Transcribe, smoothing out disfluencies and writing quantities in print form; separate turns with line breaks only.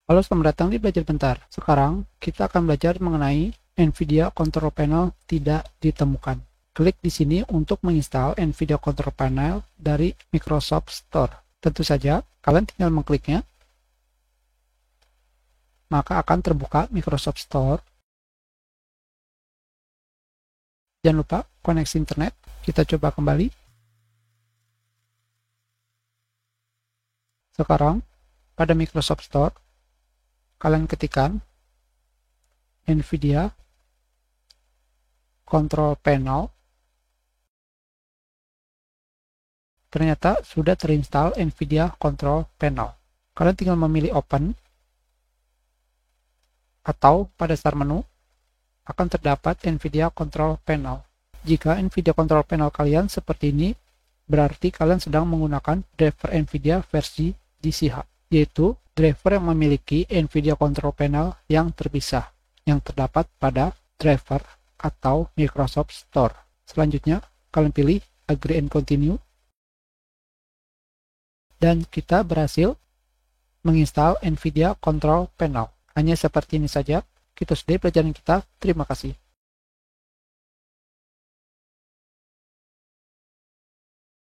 Halo, selamat datang di Belajar Bentar. Sekarang kita akan belajar mengenai NVIDIA Control Panel tidak ditemukan. Klik di sini untuk menginstal NVIDIA Control Panel dari Microsoft Store. Tentu saja, kalian tinggal mengkliknya, maka akan terbuka Microsoft Store. Jangan lupa koneksi internet. Kita coba kembali. Sekarang, pada Microsoft Store, kalian ketikkan NVIDIA Control Panel. Ternyata sudah terinstall NVIDIA Control Panel. Kalian tinggal memilih Open, atau pada start menu akan terdapat NVIDIA Control Panel. Jika NVIDIA Control Panel kalian seperti ini, berarti kalian sedang menggunakan driver NVIDIA versi DCH, yaitu driver yang memiliki NVIDIA Control Panel yang terpisah, yang terdapat pada driver atau Microsoft Store. Selanjutnya, kalian pilih Agree and Continue. Dan kita berhasil menginstal NVIDIA Control Panel. Hanya seperti ini saja. Kita sudah pelajaran kita. Terima kasih.